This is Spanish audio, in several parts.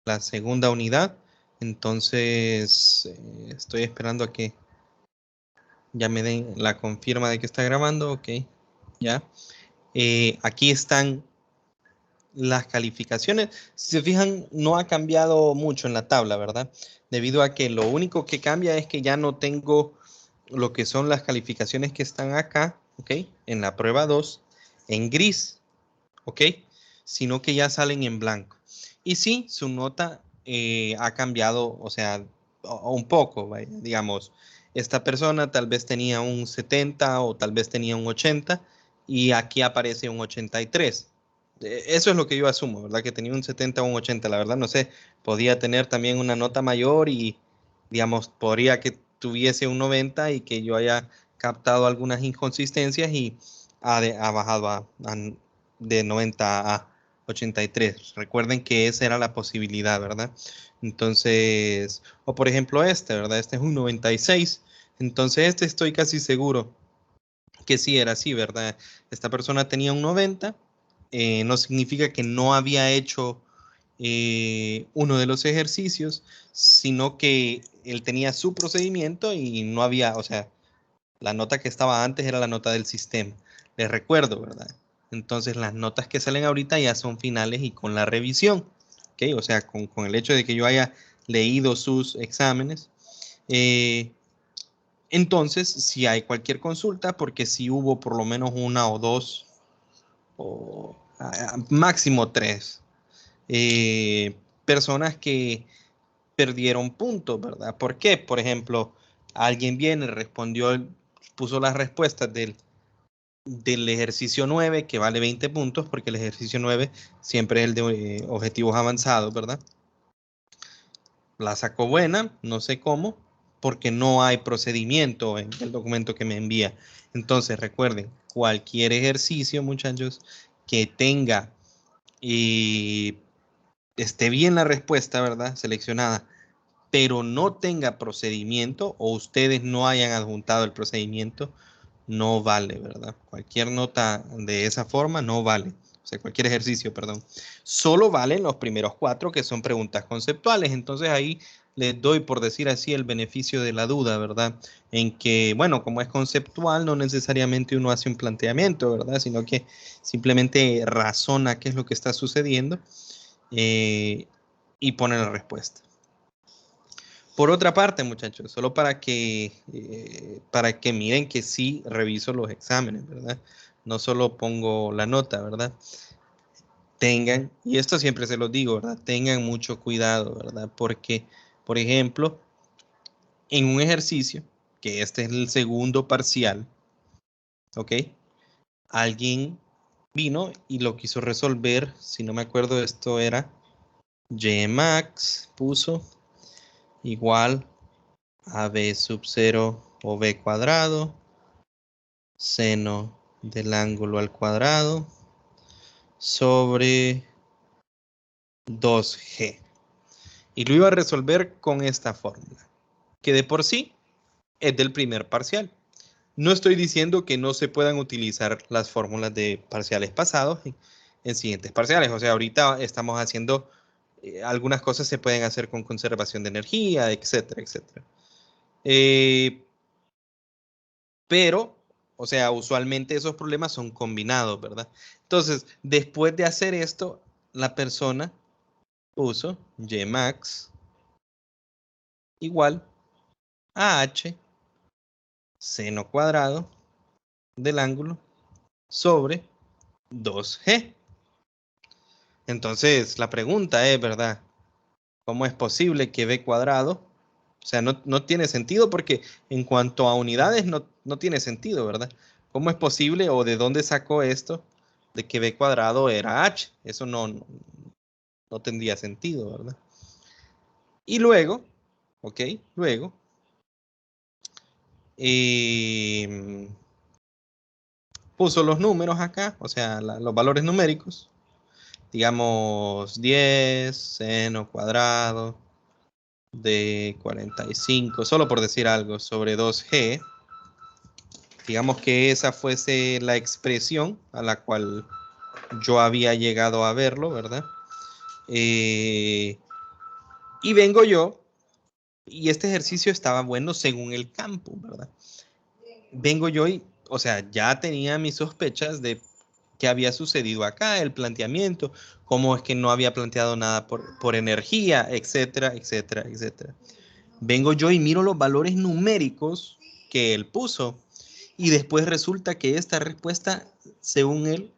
la segunda unidad. Entonces, estoy esperando a que ya me den la confirma de que está grabando. Ok, ya. Aquí están las calificaciones. Si se fijan, no ha cambiado mucho en la tabla, ¿verdad? Debido a que lo único que cambia es que ya no tengo lo que son las calificaciones que están acá, ¿ok? En la prueba 2, en gris, ¿ok? Sino que ya salen en blanco. Y sí, su nota ha cambiado, o sea, un poco, vaya, digamos, esta persona tal vez tenía un 70 o tal vez tenía un 80 y aquí aparece un 83. Eso es lo que yo asumo, ¿verdad? Que tenía un 70 o un 80, la verdad no sé, podía tener también una nota mayor y, digamos, podría que tuviese un 90 y que yo haya captado algunas inconsistencias y ha bajado de 90 a 83. Recuerden que esa era la posibilidad, ¿verdad? Entonces, o por ejemplo este, ¿verdad? Este es un 96. Entonces este estoy casi seguro que sí era así, ¿verdad? Esta persona tenía un 90, no significa que no había hecho uno de los ejercicios, sino que él tenía su procedimiento y no había, o sea, la nota que estaba antes era la nota del sistema. Les recuerdo, ¿verdad? Entonces las notas que salen ahorita ya son finales y con la revisión, ¿ok? O sea, con el hecho de que yo haya leído sus exámenes. Eh, entonces, si hay cualquier consulta, porque si hubo por lo menos una o dos, o máximo tres personas que perdieron puntos, ¿verdad? ¿Por qué? Por ejemplo, alguien viene, respondió, puso las respuestas del ejercicio 9, que vale 20 puntos, porque el ejercicio 9 siempre es el de objetivos avanzados, ¿verdad? La sacó buena, no sé cómo, porque no hay procedimiento en el documento que me envía. Entonces, recuerden, cualquier ejercicio, muchachos, que tenga y esté bien la respuesta, ¿verdad? Seleccionada, pero no tenga procedimiento o ustedes no hayan adjuntado el procedimiento, no vale, ¿verdad? Cualquier nota de esa forma no vale. O sea, cualquier ejercicio, perdón. Solo valen los primeros 4 que son preguntas conceptuales. Entonces ahí les doy, por decir así, el beneficio de la duda, ¿verdad? En que, bueno, como es conceptual, no necesariamente uno hace un planteamiento, ¿verdad? Sino que simplemente razona qué es lo que está sucediendo y pone la respuesta. Por otra parte, muchachos, solo para que miren que sí reviso los exámenes, ¿verdad? No solo pongo la nota, ¿verdad? Tengan, y esto siempre se los digo, ¿verdad? Tengan mucho cuidado, ¿verdad? Porque, por ejemplo, en un ejercicio, que este es el segundo parcial, ¿ok? Alguien vino y lo quiso resolver, si no me acuerdo, esto era Gmax, puso igual a b sub 0 o b cuadrado, seno del ángulo al cuadrado sobre 2g. Y lo iba a resolver con esta fórmula, que de por sí es del primer parcial. No estoy diciendo que no se puedan utilizar las fórmulas de parciales pasados en siguientes parciales. O sea, ahorita estamos haciendo, algunas cosas se pueden hacer con conservación de energía, etcétera, etcétera. Pero, o sea, usualmente esos problemas son combinados, ¿verdad? Entonces, después de hacer esto, la persona puso Gmax igual a h seno cuadrado del ángulo sobre 2g. Entonces, la pregunta es, ¿verdad? ¿Cómo es posible que b cuadrado? O sea, no tiene sentido porque en cuanto a unidades no tiene sentido, ¿verdad? ¿Cómo es posible o de dónde sacó esto de que b cuadrado era h? Eso no tendría sentido, ¿verdad? Y luego, ¿ok? Luego, eh, puso los números acá, o sea, los valores numéricos. Digamos 10 seno cuadrado de 45, solo por decir algo, sobre 2g. Digamos que esa fuese la expresión a la cual yo había llegado a verlo, ¿verdad? Y vengo yo, y este ejercicio estaba bueno según el campo, ¿verdad? Vengo yo y, o sea, ya tenía mis sospechas de qué había sucedido acá, el planteamiento, cómo es que no había planteado nada por energía, etcétera, etcétera, etcétera. Vengo yo y miro los valores numéricos que él puso y después resulta que esta respuesta, según él,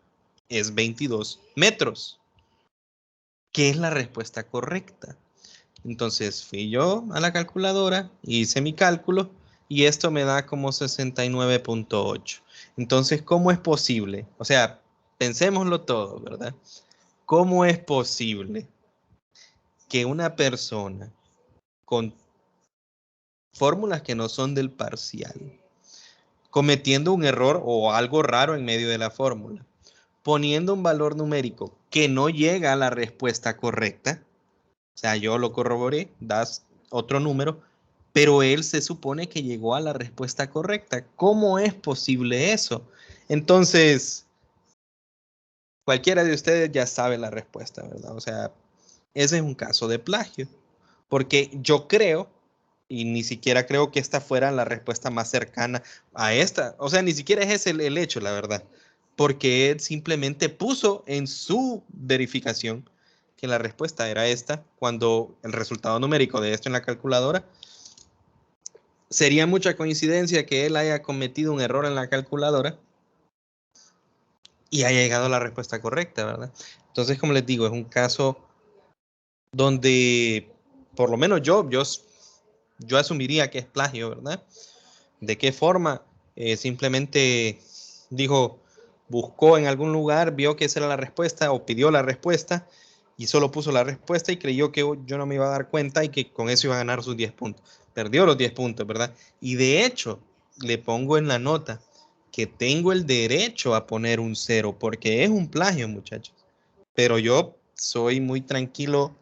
es 22 metros, que es la respuesta correcta. Entonces fui yo a la calculadora, hice mi cálculo y esto me da como 69.8. Entonces, ¿cómo es posible? O sea, pensémoslo todo, ¿verdad? ¿Cómo es posible que una persona con fórmulas que no son del parcial, cometiendo un error o algo raro en medio de la fórmula, poniendo un valor numérico que no llega a la respuesta correcta, o sea, yo lo corroboré, das otro número, pero él se supone que llegó a la respuesta correcta? ¿Cómo es posible eso? Entonces, cualquiera de ustedes ya sabe la respuesta, ¿verdad? O sea, ese es un caso de plagio, porque yo creo, y ni siquiera creo que esta fuera la respuesta más cercana a esta, o sea, ni siquiera es ese el hecho, la verdad, porque él simplemente puso en su verificación que la respuesta era esta, cuando el resultado numérico de esto en la calculadora sería mucha coincidencia que él haya cometido un error en la calculadora y haya llegado a la respuesta correcta, ¿verdad? Entonces, como les digo, es un caso donde por lo menos yo asumiría que es plagio, ¿verdad? ¿De qué forma? Simplemente dijo, buscó en algún lugar, vio que esa era la respuesta o pidió la respuesta y solo puso la respuesta y creyó que yo no me iba a dar cuenta y que con eso iba a ganar sus 10 puntos. Perdió los 10 puntos, ¿verdad? Y de hecho, le pongo en la nota que tengo el derecho a poner un 0 porque es un plagio, muchachos. Pero yo soy muy tranquilo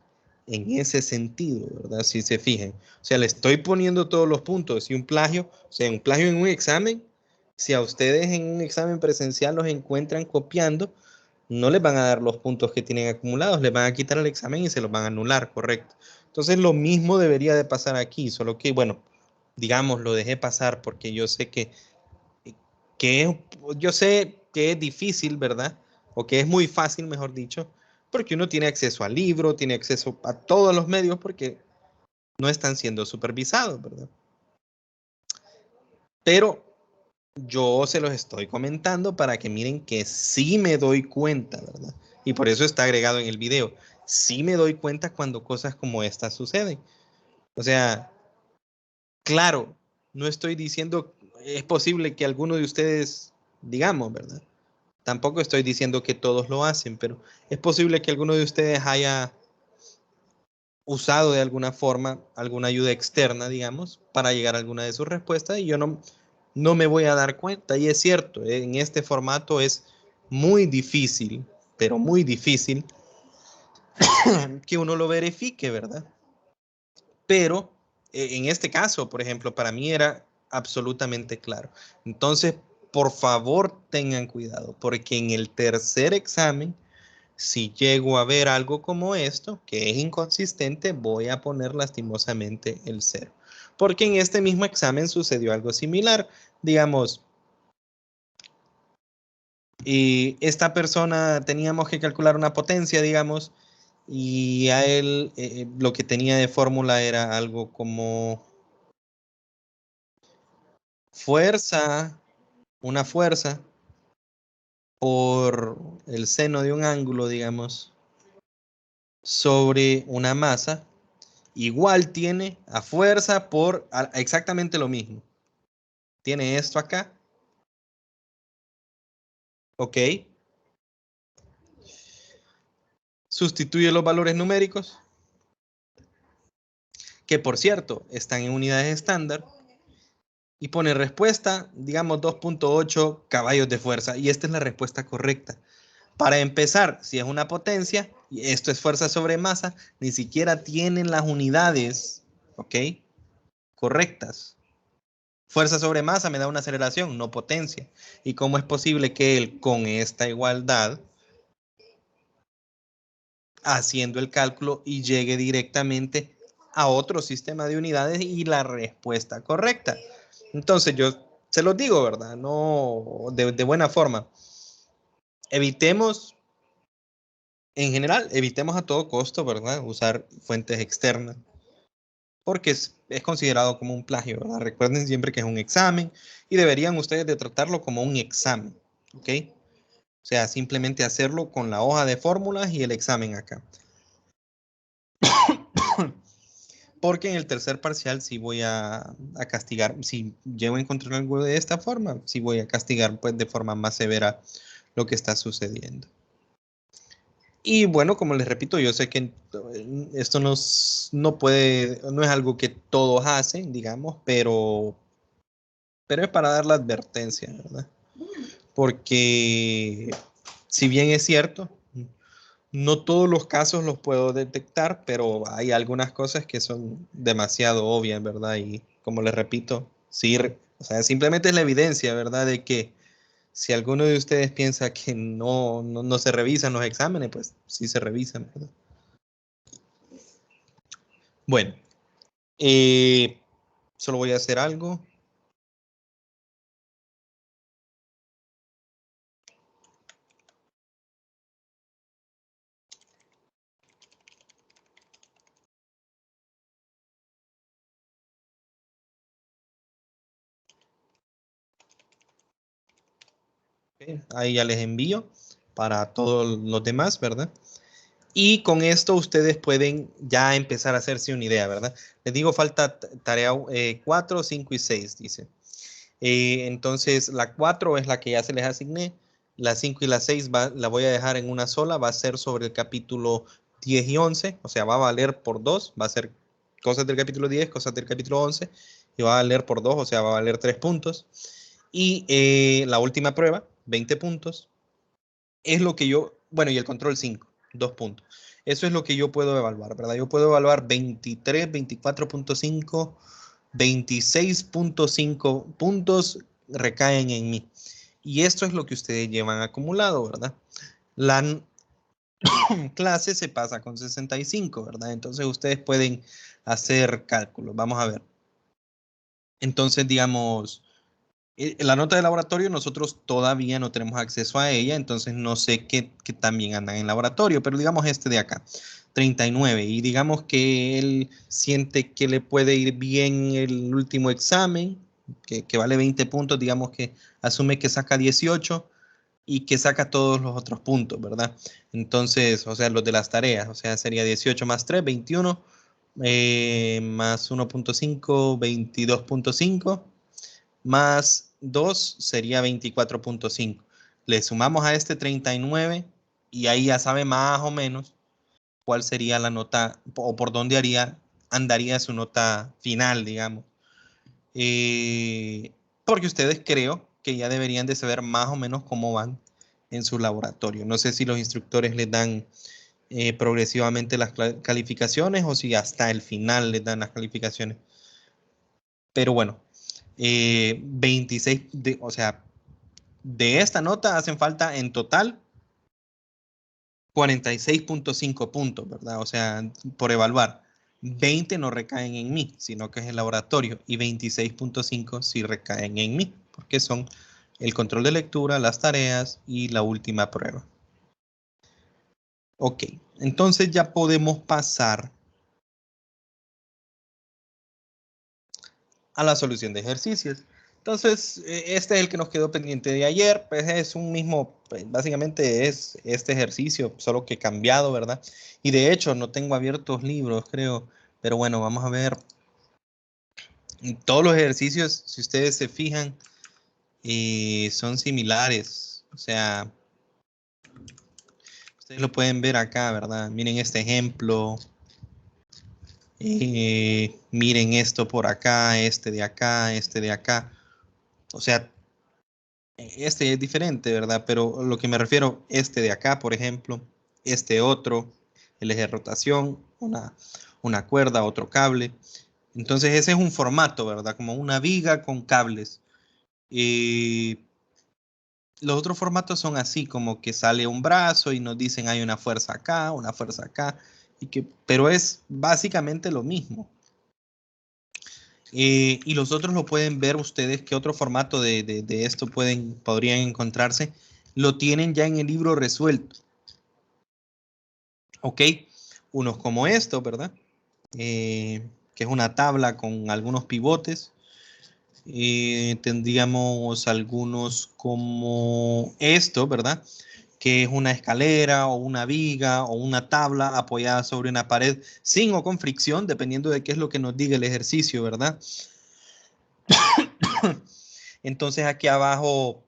en ese sentido, ¿verdad? Si se fijan. O sea, le estoy poniendo todos los puntos. Y un plagio, o sea, un plagio en un examen, si a ustedes en un examen presencial los encuentran copiando, no les van a dar los puntos que tienen acumulados, les van a quitar el examen y se los van a anular, correcto. Entonces lo mismo debería de pasar aquí, solo que, bueno, digamos, lo dejé pasar porque yo sé yo sé que es difícil, ¿verdad? O que es muy fácil, mejor dicho, porque uno tiene acceso al libro, tiene acceso a todos los medios porque no están siendo supervisados, ¿verdad? Pero yo se los estoy comentando para que miren que sí me doy cuenta, ¿verdad? Y por eso está agregado en el video. Sí me doy cuenta cuando cosas como estas suceden. O sea, claro, no estoy diciendo, es posible que alguno de ustedes, digamos, ¿verdad? Tampoco estoy diciendo que todos lo hacen, pero es posible que alguno de ustedes haya usado de alguna forma alguna ayuda externa, digamos, para llegar a alguna de sus respuestas y yo no me voy a dar cuenta. Y es cierto, en este formato es muy difícil, pero muy difícil que uno lo verifique, ¿verdad? Pero en este caso, por ejemplo, para mí era absolutamente claro. Entonces, por favor, tengan cuidado, porque en el tercer examen, si llego a ver algo como esto, que es inconsistente, voy a poner lastimosamente el 0. Porque en este mismo examen sucedió algo similar. Digamos, y esta persona teníamos que calcular una potencia, digamos, y a él lo que tenía de fórmula era algo como fuerza, una fuerza por el seno de un ángulo, digamos, sobre una masa, igual tiene a fuerza por exactamente lo mismo. Tiene esto acá, ok. Sustituye los valores numéricos, que por cierto están en unidades estándar, y pone respuesta, digamos 2.8 caballos de fuerza, y esta es la respuesta correcta. Para empezar, si es una potencia, y esto es fuerza sobre masa, ni siquiera tienen las unidades, ok, correctas. Fuerza sobre masa me da una aceleración, no potencia. ¿Y cómo es posible que él, con esta igualdad, haciendo el cálculo y llegue directamente a otro sistema de unidades y la respuesta correcta. Entonces yo se los digo, ¿verdad? No, de buena forma. Evitemos, en general, evitemos a todo costo, ¿verdad? Usar fuentes externas, porque es considerado como un plagio, ¿verdad? Recuerden siempre que es un examen y deberían ustedes de tratarlo como un examen, ¿ok? O sea, simplemente hacerlo con la hoja de fórmulas y el examen acá. Porque en el tercer parcial sí voy a castigar, si llego a encontrar algo de esta forma, sí voy a castigar pues de forma más severa lo que está sucediendo. Y bueno, como les repito, yo sé que esto no es algo que todos hacen, digamos, pero es para dar la advertencia, ¿verdad? Porque si bien es cierto, no todos los casos los puedo detectar, pero hay algunas cosas que son demasiado obvias, ¿verdad? Y como les repito, sí, o sea, simplemente es la evidencia, ¿verdad? De que si alguno de ustedes piensa que no se revisan los exámenes, pues sí se revisan, ¿verdad? Bueno, solo voy a hacer algo. Ok, ahí ya les envío para todos los demás, ¿verdad? Y con esto ustedes pueden ya empezar a hacerse una idea, ¿verdad? Les digo, falta tarea 4, 5 y 6, dice. Entonces, la 4 es la que ya se les asigné. La 5 y la 6 la voy a dejar en una sola. Va a ser sobre el capítulo 10 y 11. O sea, va a valer por 2. Va a ser cosas del capítulo 10, cosas del capítulo 11. Y va a valer por 2, o sea, va a valer 3 puntos. Y la última prueba, 20 puntos, es lo que yo, bueno, y el control 5, 2 puntos. Eso es lo que yo puedo evaluar, ¿verdad? Yo puedo evaluar 23, 24.5, 26.5 puntos recaen en mí. Y esto es lo que ustedes llevan acumulado, ¿verdad? La clase se pasa con 65, ¿verdad? Entonces ustedes pueden hacer cálculos. Vamos a ver. Entonces, digamos, la nota de laboratorio nosotros todavía no tenemos acceso a ella, entonces no sé qué también andan en laboratorio, pero digamos este de acá, 39, y digamos que él siente que le puede ir bien el último examen, que vale 20 puntos, digamos que asume que saca 18 y que saca todos los otros puntos, ¿verdad? Entonces, o sea, los de las tareas, o sea, sería 18 más 3, 21, más 1.5, 22.5 más 2 sería 24.5. Le sumamos a este 39 y ahí ya sabe más o menos cuál sería la nota o por dónde andaría su nota final, digamos. Porque ustedes creo que ya deberían de saber más o menos cómo van en su laboratorio. No sé si los instructores les dan progresivamente las calificaciones o si hasta el final les dan las calificaciones. Pero bueno, 26, o sea, de esta nota hacen falta en total 46.5 puntos, ¿verdad? O sea, por evaluar. 20 no recaen en mí, sino que es el laboratorio, y 26.5 sí recaen en mí, porque son el control de lectura, las tareas y la última prueba. Ok, entonces ya podemos pasar a la solución de ejercicios. Entonces, este es el que nos quedó pendiente de ayer, pues es un mismo, pues, básicamente es este ejercicio, solo que cambiado, ¿verdad? Y de hecho, no tengo abiertos libros, creo, pero bueno, vamos a ver. Todos los ejercicios, si ustedes se fijan, son similares, o sea, ustedes lo pueden ver acá, ¿verdad? Miren este ejemplo, miren esto por acá, este de acá, este de acá, o sea, este es diferente, ¿verdad? Pero lo que me refiero, este de acá, por ejemplo, este otro, el eje de rotación, una cuerda, otro cable. Entonces ese es un formato, ¿verdad? Como una viga con cables. Y los otros formatos son así, como que sale un brazo y nos dicen hay una fuerza acá, pero es básicamente lo mismo. Y los otros lo pueden ver ustedes, ¿qué otro formato de esto podrían encontrarse? Lo tienen ya en el libro resuelto. ¿Ok? Unos como esto, ¿verdad? Que es una tabla con algunos pivotes. Tendríamos algunos como esto, ¿verdad? Que es una escalera o una viga o una tabla apoyada sobre una pared sin o con fricción, dependiendo de qué es lo que nos diga el ejercicio, ¿verdad? Entonces aquí abajo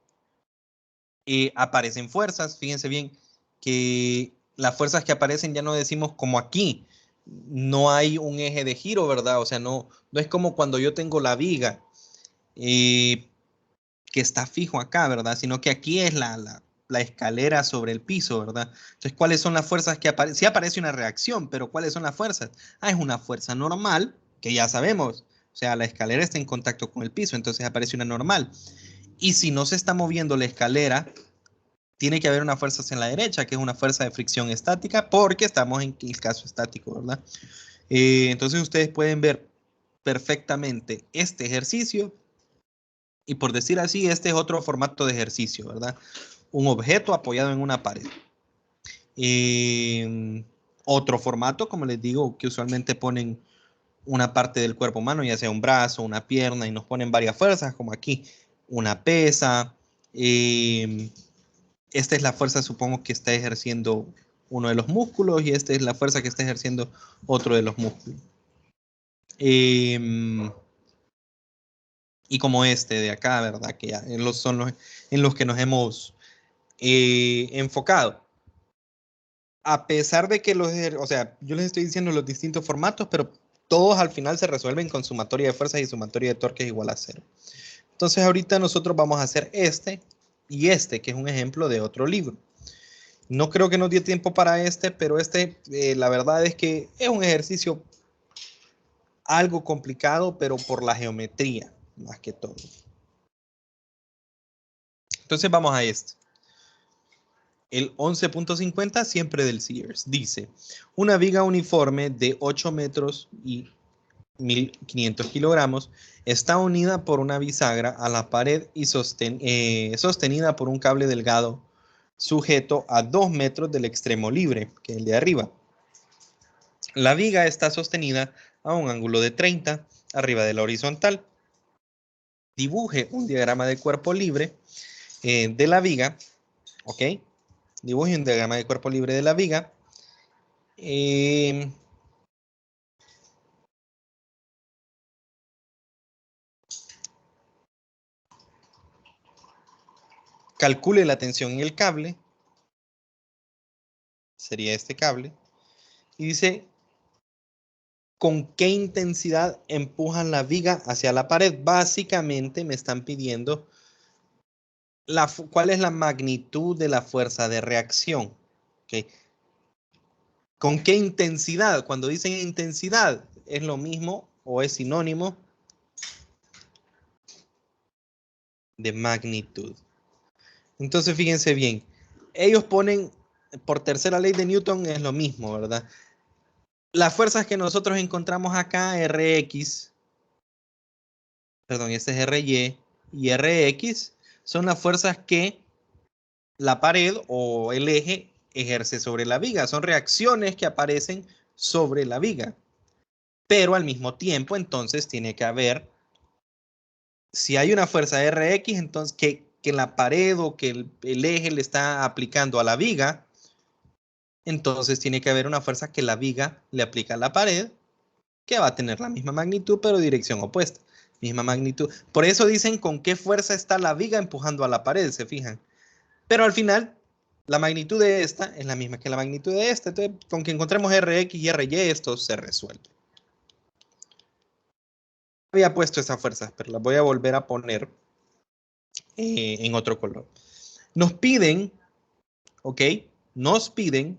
aparecen fuerzas. Fíjense bien que las fuerzas que aparecen ya no decimos como aquí. No hay un eje de giro, ¿verdad? O sea, no es como cuando yo tengo la viga que está fijo acá, ¿verdad? Sino que aquí es la escalera sobre el piso, ¿verdad? Entonces, ¿cuáles son las fuerzas que aparecen? Sí aparece una reacción, pero ¿cuáles son las fuerzas? Es una fuerza normal, que ya sabemos. O sea, la escalera está en contacto con el piso, entonces aparece una normal. Y si no se está moviendo la escalera, tiene que haber una fuerza hacia la derecha, que es una fuerza de fricción estática, porque estamos en el caso estático, ¿verdad? Entonces ustedes pueden ver perfectamente este ejercicio y, por decir así, este es otro formato de ejercicio, ¿verdad? Un objeto apoyado en una pared. Otro formato, como les digo, que usualmente ponen una parte del cuerpo humano, ya sea un brazo, una pierna, y nos ponen varias fuerzas, como aquí, una pesa. Esta es la fuerza, supongo, que está ejerciendo uno de los músculos, y esta es la fuerza que está ejerciendo otro de los músculos. Y como este de acá, ¿verdad? Que ya son los en los que nos hemos enfocado. A pesar de que o sea, yo les estoy diciendo los distintos formatos, pero todos al final se resuelven con sumatoria de fuerzas y sumatoria de torques igual a 0. Entonces ahorita nosotros vamos a hacer este y este, que es un ejemplo de otro libro. No creo que nos dé tiempo para este, pero la verdad es que es un ejercicio algo complicado, pero por la geometría, más que todo. Entonces vamos a este. El 11.50, siempre del Sears, dice: una viga uniforme de 8 metros y 1500 kilogramos está unida por una bisagra a la pared y sostenida por un cable delgado sujeto a 2 metros del extremo libre, que es el de arriba. La viga está sostenida a un ángulo de 30 arriba de la horizontal. Dibuje un diagrama de cuerpo libre de la viga, ¿ok? Dibuje un diagrama de cuerpo libre de la viga. Calcule la tensión en el cable. Sería este cable. Y dice: ¿con qué intensidad empujan la viga hacia la pared? Básicamente me están pidiendo cuál es la magnitud de la fuerza de reacción. ¿Okay? ¿Con qué intensidad? Cuando dicen intensidad, ¿es lo mismo o es sinónimo de magnitud? Entonces, fíjense bien. Ellos ponen, por tercera ley de Newton, es lo mismo, ¿verdad? Las fuerzas que nosotros encontramos acá, Rx, perdón, este es Ry y Rx, son las fuerzas que la pared o el eje ejerce sobre la viga. Son reacciones que aparecen sobre la viga. Pero al mismo tiempo, entonces, tiene que haber, si hay una fuerza Rx, entonces que la pared o que el eje le está aplicando a la viga, entonces tiene que haber una fuerza que la viga le aplica a la pared, que va a tener la misma magnitud, pero dirección opuesta. Misma magnitud. Por eso dicen con qué fuerza está la viga empujando a la pared, ¿se fijan? Pero al final, la magnitud de esta es la misma que la magnitud de esta. Entonces, con que encontremos Rx y Ry, esto se resuelve. Había puesto esas fuerzas, pero las voy a volver a poner en otro color. Nos piden, ¿ok? Nos piden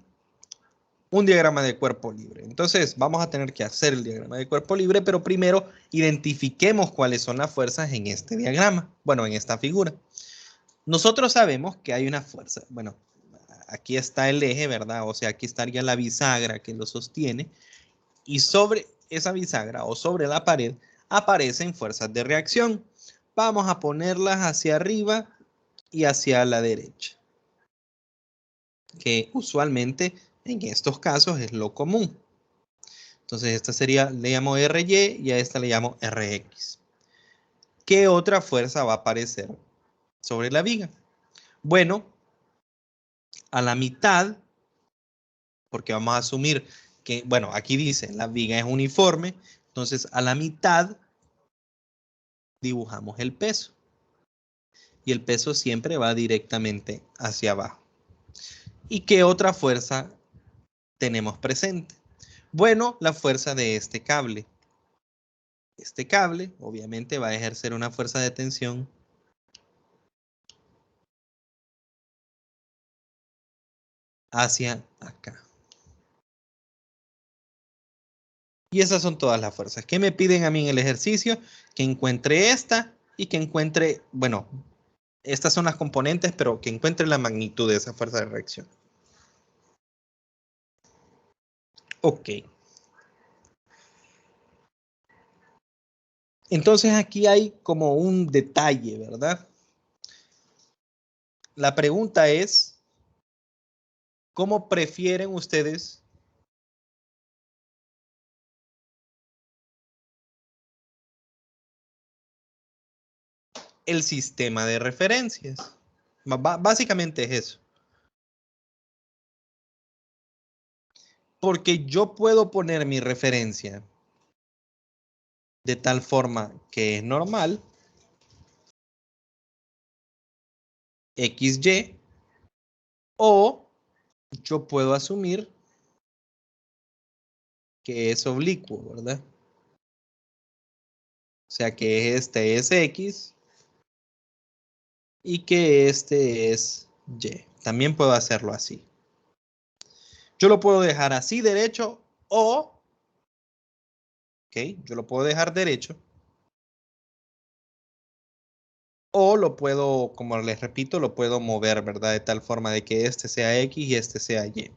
un diagrama de cuerpo libre. Entonces, vamos a tener que hacer el diagrama de cuerpo libre, pero primero identifiquemos cuáles son las fuerzas en este diagrama. Bueno, en esta figura. Nosotros sabemos que hay una fuerza. Bueno, aquí está el eje, ¿verdad? O sea, aquí estaría la bisagra que lo sostiene. Y sobre esa bisagra o sobre la pared aparecen fuerzas de reacción. Vamos a ponerlas hacia arriba y hacia la derecha, que usualmente en estos casos es lo común. Entonces esta sería, le llamo RY y a esta le llamo RX. ¿Qué otra fuerza va a aparecer sobre la viga? Bueno, a la mitad, porque vamos a asumir que, bueno, aquí dice, la viga es uniforme, entonces a la mitad dibujamos el peso. Y el peso siempre va directamente hacia abajo. ¿Y qué otra fuerza tenemos presente? Bueno, la fuerza de este cable. Este cable obviamente va a ejercer una fuerza de tensión hacia acá. Y esas son todas las fuerzas. ¿Qué me piden a mí en el ejercicio? Que encuentre esta y que encuentre, bueno, estas son las componentes, pero que encuentre la magnitud de esa fuerza de reacción. Ok. Entonces aquí hay como un detalle, ¿verdad? La pregunta es, ¿cómo prefieren ustedes el sistema de referencias? Básicamente es eso. Porque yo puedo poner mi referencia de tal forma que es normal, XY, o yo puedo asumir que es oblicuo, ¿verdad? O sea que este es X y que este es Y. También puedo hacerlo así. Yo lo puedo dejar así derecho o, ok, yo lo puedo dejar derecho o lo puedo, como les repito, lo puedo mover, ¿verdad? De tal forma de que este sea X y este sea Y.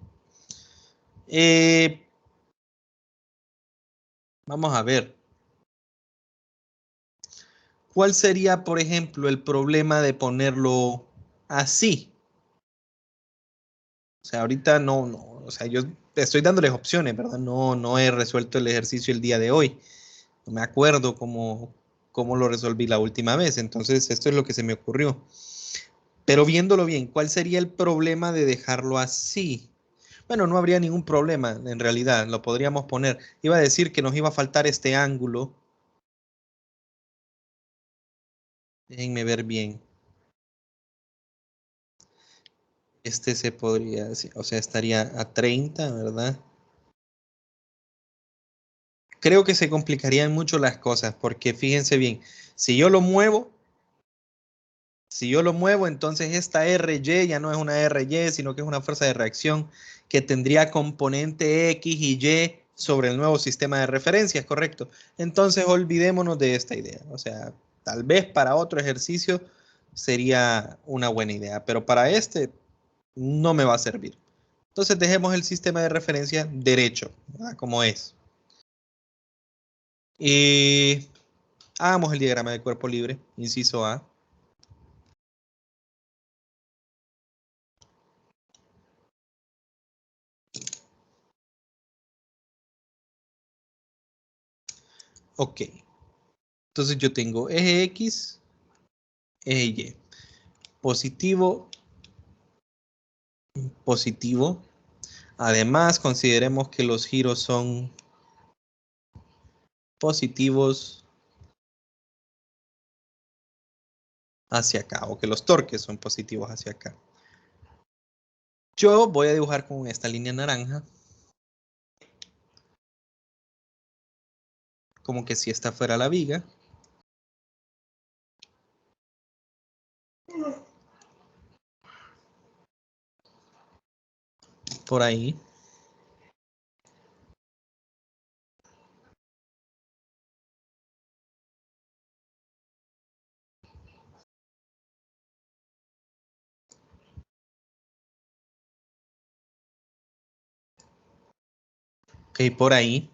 Vamos a ver. ¿Cuál sería, por ejemplo, el problema de ponerlo así? O sea, ahorita no, o sea, yo estoy dándoles opciones, ¿verdad? No he resuelto el ejercicio el día de hoy. No me acuerdo cómo lo resolví la última vez, entonces esto es lo que se me ocurrió. Pero viéndolo bien, ¿cuál sería el problema de dejarlo así? Bueno, no habría ningún problema, en realidad, lo podríamos poner. Iba a decir que nos iba a faltar este ángulo. Déjenme ver bien. Este se podría, o sea, estaría a 30, ¿verdad? Creo que se complicarían mucho las cosas, porque fíjense bien, si yo lo muevo, entonces esta RY ya no es una RY, sino que es una fuerza de reacción que tendría componente X y Y sobre el nuevo sistema de referencias, ¿correcto? Entonces olvidémonos de esta idea. O sea, tal vez para otro ejercicio sería una buena idea, pero para este no me va a servir. Entonces dejemos el sistema de referencia derecho, ¿verdad? Como es. Y hagamos el diagrama de cuerpo libre, inciso A. Ok. Entonces yo tengo eje X, eje Y. Positivo, positivo. Además, consideremos que los giros son positivos hacia acá, o que los torques son positivos hacia acá. Yo voy a dibujar con esta línea naranja, como que si esta fuera la viga. Por ahí. Ok, por ahí.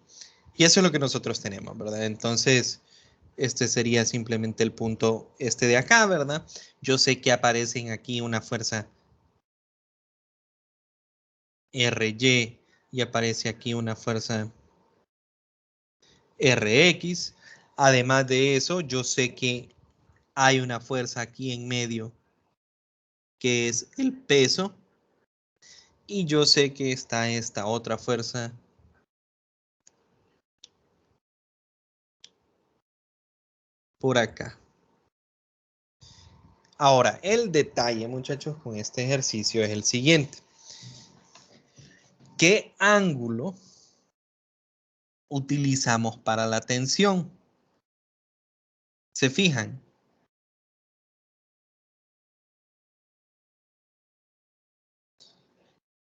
Y eso es lo que nosotros tenemos, ¿verdad? Entonces, este sería simplemente el punto este de acá, ¿verdad? Yo sé que aparecen aquí una fuerza RY y aparece aquí una fuerza RX. Además de eso, yo sé que hay una fuerza aquí en medio que es el peso. Y yo sé que está esta otra fuerza por acá. Ahora, el detalle, muchachos, con este ejercicio es el siguiente. ¿Qué ángulo utilizamos para la tensión? ¿Se fijan?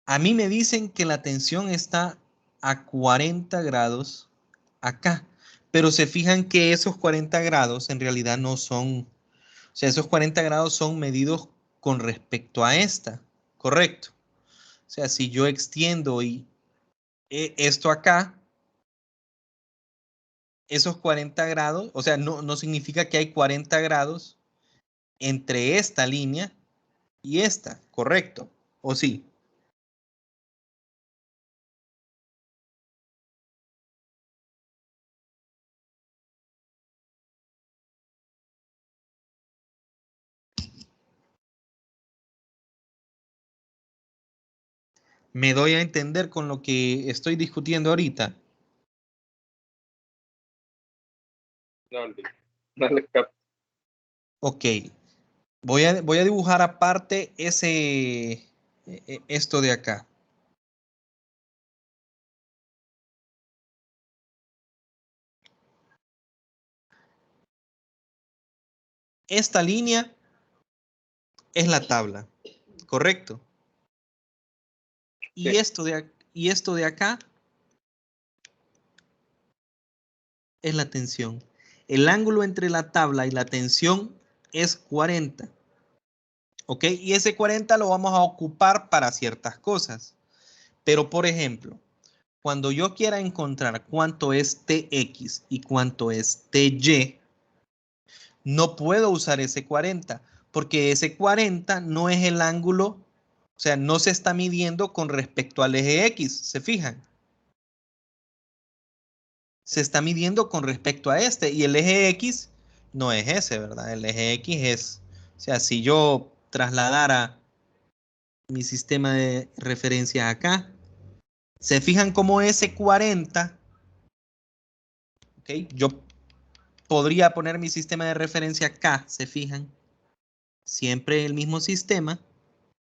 A mí me dicen que la tensión está a 40 grados acá, pero se fijan que esos 40 grados en realidad no son, o sea, esos 40 grados son medidos con respecto a esta, ¿correcto? O sea, si yo extiendo esto acá, esos 40 grados, o sea, no significa que hay 40 grados entre esta línea y esta, ¿correcto? ¿O sí? ¿Me doy a entender con lo que estoy discutiendo ahorita? No le capto. Ok, voy a dibujar aparte esto de acá. Esta línea es la tabla, ¿correcto? Y Sí. esto de acá es la tensión. El ángulo entre la tabla y la tensión es 40. ¿Ok? Y ese 40 lo vamos a ocupar para ciertas cosas. Pero, por ejemplo, cuando yo quiera encontrar cuánto es Tx y cuánto es Ty, no puedo usar ese 40, porque ese 40 no es el ángulo, o sea, no se está midiendo con respecto al eje X, ¿se fijan? Se está midiendo con respecto a este, y el eje X no es ese, ¿verdad? El eje X es, o sea, si yo trasladara mi sistema de referencia acá, ¿se fijan cómo ese 40, ok? Yo podría poner mi sistema de referencia acá, ¿se fijan? Siempre el mismo sistema,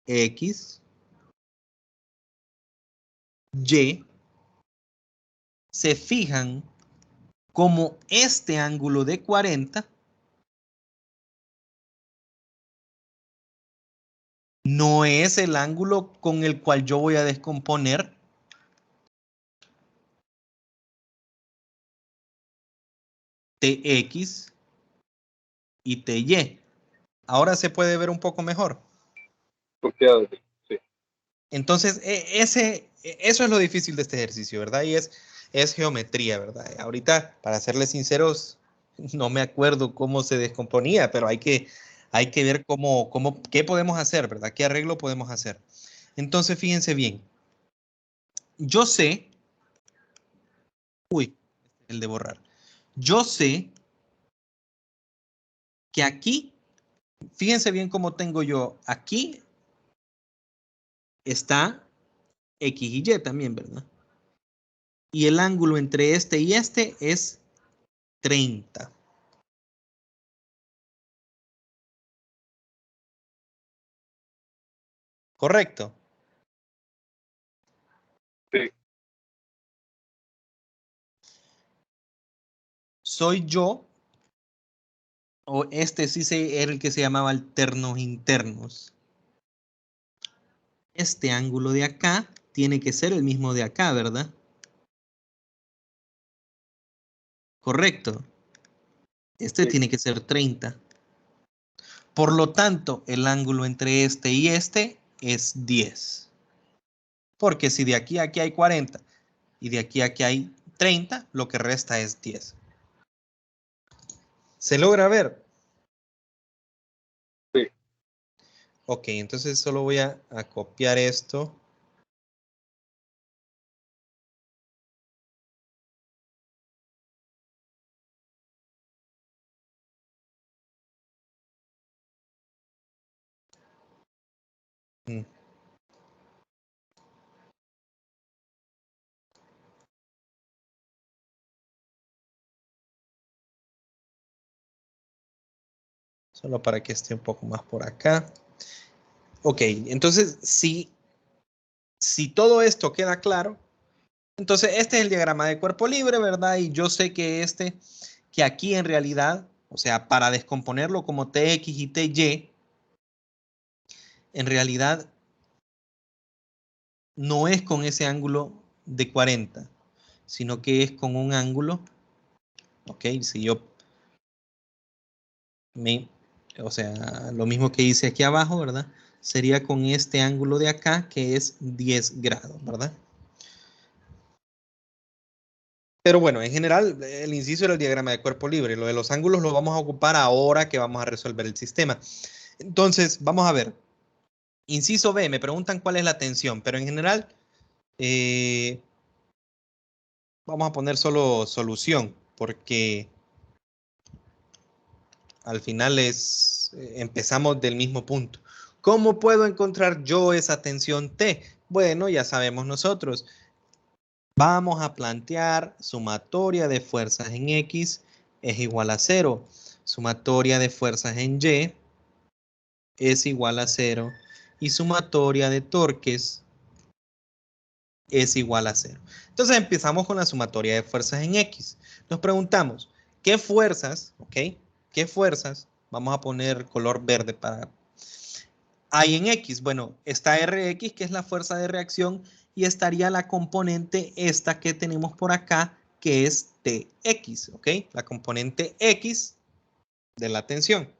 X, Y. ¿Se fijan cómo este ángulo de 40 no es el ángulo con el cual yo voy a descomponer Tx y Ty? Ahora se puede ver un poco mejor. Sí. Entonces, eso es lo difícil de este ejercicio, ¿verdad? Y es geometría, ¿verdad? Ahorita, para serles sinceros, no me acuerdo cómo se descomponía, pero hay que ver qué podemos hacer, ¿verdad? ¿Qué arreglo podemos hacer? Entonces, fíjense bien. Yo sé, uy, el de borrar. Yo sé que aquí, fíjense bien cómo tengo yo, aquí está X y Y también, ¿verdad? Y el ángulo entre este y este es 30. ¿Correcto? Sí. Soy yo, o este sí era el que se llamaba alternos internos. Este ángulo de acá tiene que ser el mismo de acá, ¿verdad? Correcto. Este Sí. tiene que ser 30. Por lo tanto, el ángulo entre este y este es 10. Porque si de aquí a aquí hay 40 y de aquí a que hay 30, lo que resta es 10. ¿Se logra ver? Sí. Ok, entonces solo voy a copiar esto. Solo para que esté un poco más por acá. Ok, entonces si todo esto queda claro, entonces este es el diagrama de cuerpo libre, ¿verdad? Y yo sé que que aquí en realidad, o sea, para descomponerlo como TX y TY, en realidad no es con ese ángulo de 40, sino que es con un ángulo, ok, si yo o sea, lo mismo que hice aquí abajo, ¿verdad? Sería con este ángulo de acá, que es 10 grados, ¿verdad? Pero bueno, en general, el inciso era el diagrama de cuerpo libre. Lo de los ángulos lo vamos a ocupar ahora que vamos a resolver el sistema. Entonces, vamos a ver. Inciso B, me preguntan cuál es la tensión, pero en general, vamos a poner solo solución, porque al final empezamos del mismo punto. ¿Cómo puedo encontrar yo esa tensión T? Bueno, ya sabemos nosotros. Vamos a plantear sumatoria de fuerzas en X es igual a 0. Sumatoria de fuerzas en Y es igual a 0. Y sumatoria de torques es igual a 0. Entonces empezamos con la sumatoria de fuerzas en X. Nos preguntamos, ¿qué fuerzas, qué fuerzas, vamos a poner color verde para, hay en X? Bueno, está Rx, que es la fuerza de reacción, y estaría la componente esta que tenemos por acá, que es Tx, ¿ok? La componente X de la tensión.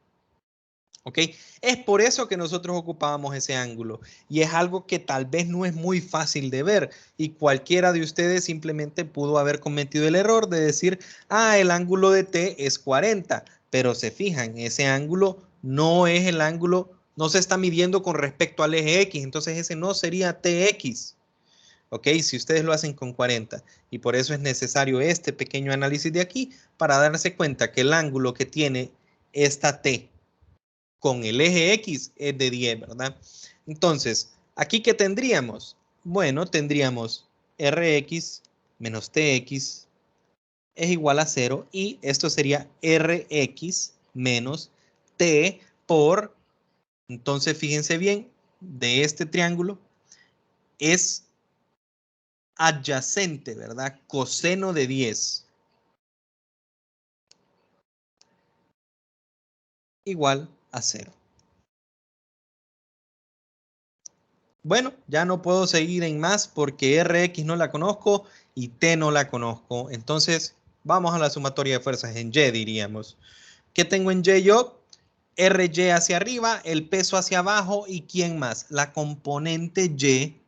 ¿Ok? Es por eso que nosotros ocupábamos ese ángulo y es algo que tal vez no es muy fácil de ver y cualquiera de ustedes simplemente pudo haber cometido el error de decir, el ángulo de T es 40, pero se fijan, ese ángulo no es el ángulo, no se está midiendo con respecto al eje X, entonces ese no sería TX. ¿Ok? Si ustedes lo hacen con 40 y por eso es necesario este pequeño análisis de aquí para darse cuenta que el ángulo que tiene esta T con el eje X es de 10, ¿verdad? Entonces, ¿aquí qué tendríamos? Bueno, tendríamos Rx menos Tx es igual a 0 y esto sería Rx menos T por, entonces fíjense bien, de este triángulo es adyacente, ¿verdad? Coseno de 10 igual a 0. Bueno, ya no puedo seguir en más porque Rx no la conozco y T no la conozco. Entonces, vamos a la sumatoria de fuerzas en Y, diríamos. ¿Qué tengo en Y yo? RY hacia arriba, el peso hacia abajo y ¿quién más? La componente Y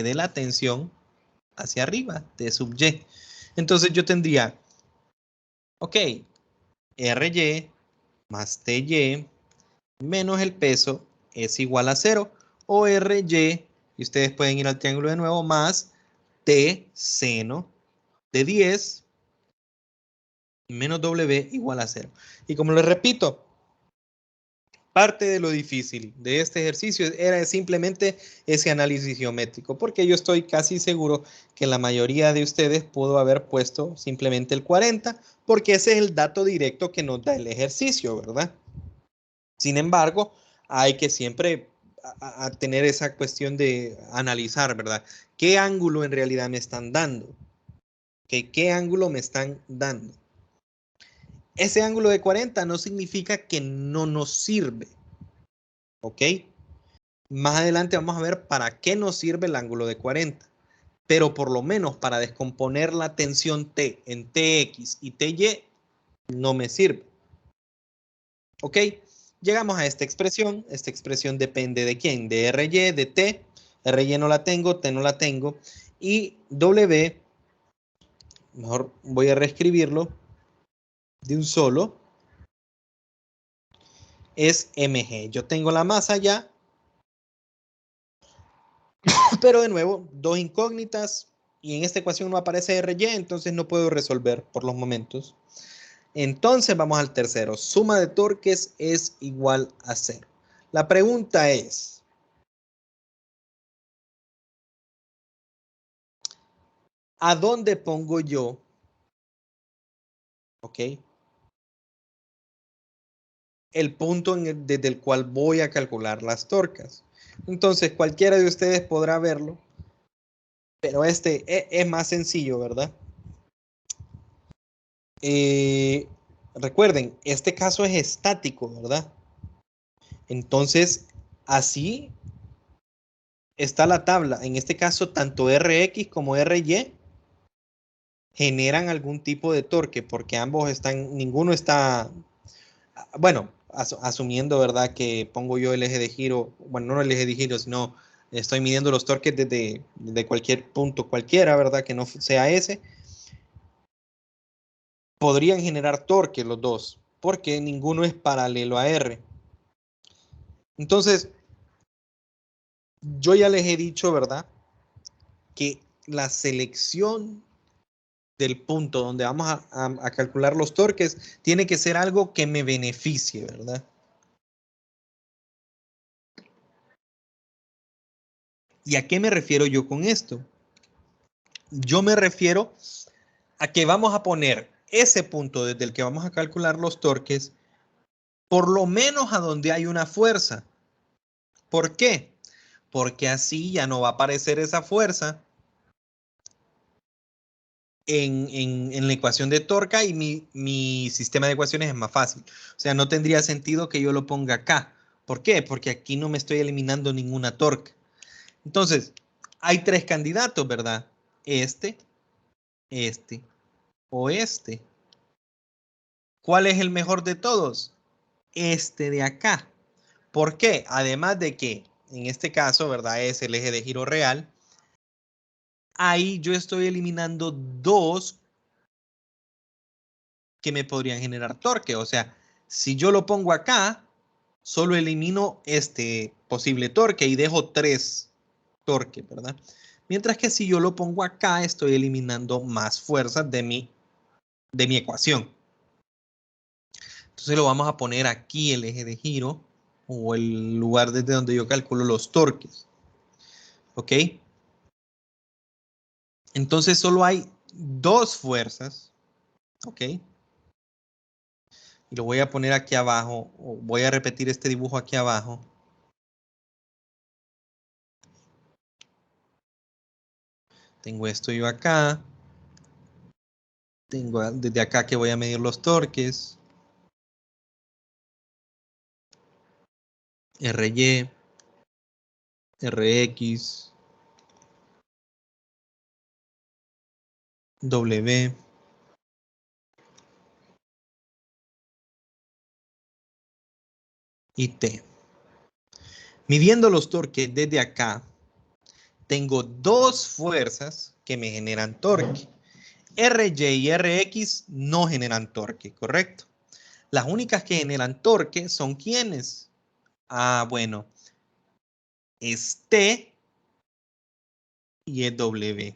de la tensión hacia arriba, T sub Y. Entonces yo tendría, ok, RY más TY menos el peso es igual a 0 o RY, y ustedes pueden ir al triángulo de nuevo, más T seno de 10 menos W igual a 0. Y como les repito, parte de lo difícil de este ejercicio era simplemente ese análisis geométrico, porque yo estoy casi seguro que la mayoría de ustedes pudo haber puesto simplemente el 40, porque ese es el dato directo que nos da el ejercicio, ¿verdad? Sin embargo, hay que siempre a tener esa cuestión de analizar, ¿verdad? ¿Qué ángulo en realidad me están dando? ¿Qué ángulo me están dando? Ese ángulo de 40 no significa que no nos sirve, ¿ok? Más adelante vamos a ver para qué nos sirve el ángulo de 40, pero por lo menos para descomponer la tensión T en Tx y Ty no me sirve, ¿ok? Llegamos a esta expresión depende de quién, de Ry, de T, RY no la tengo, T no la tengo. Y W, mejor voy a reescribirlo de un solo, es mg. Yo tengo la masa ya, pero de nuevo, dos incógnitas y en esta ecuación no aparece RY, entonces no puedo resolver por los momentos. Entonces vamos al tercero. Suma de torques es igual a 0. La pregunta es, ¿a dónde pongo yo? ¿Ok? El punto desde el cual voy a calcular las torcas. Entonces cualquiera de ustedes podrá verlo, pero este es más sencillo, ¿verdad? Recuerden, este caso es estático, ¿verdad? Entonces, así está la tabla. En este caso, tanto Rx como Ry generan algún tipo de torque, porque ambos están, ninguno está, bueno, asumiendo, ¿verdad? Que pongo yo el eje de giro, bueno, no el eje de giro, sino estoy midiendo los torques desde cualquier punto cualquiera, ¿verdad? Que no sea ese. Podrían generar torque los dos, porque ninguno es paralelo a R. Entonces, yo ya les he dicho, ¿verdad? Que la selección del punto donde vamos a calcular los torques tiene que ser algo que me beneficie, ¿verdad? ¿Y a qué me refiero yo con esto? Yo me refiero a que vamos a poner ese punto desde el que vamos a calcular los torques por lo menos a donde hay una fuerza. ¿Por qué? Porque así ya no va a aparecer esa fuerza en la ecuación de torca y mi sistema de ecuaciones es más fácil. O sea, no tendría sentido que yo lo ponga acá. ¿Por qué? Porque aquí no me estoy eliminando ninguna torca. Entonces, hay tres candidatos, ¿verdad? Este o este. ¿Cuál es el mejor de todos? Este de acá. ¿Por qué? Además de que en este caso, ¿verdad? Es el eje de giro real. Ahí yo estoy eliminando dos que me podrían generar torque. O sea, si yo lo pongo acá, solo elimino este posible torque y dejo tres torques, ¿verdad? Mientras que si yo lo pongo acá, estoy eliminando más fuerzas de mi ecuación. Entonces lo vamos a poner aquí el eje de giro o el lugar desde donde yo calculo los torques. ¿Ok? Entonces solo hay dos fuerzas. ¿Ok? Y lo voy a poner aquí abajo, o voy a repetir este dibujo aquí abajo. Tengo esto yo acá. Tengo desde acá que voy a medir los torques. RY, RX, W y T. Midiendo los torques desde acá, tengo dos fuerzas que me generan torque. RY y RX no generan torque, ¿correcto? Las únicas que generan torque son ¿quiénes? Ah, bueno, es T y es W.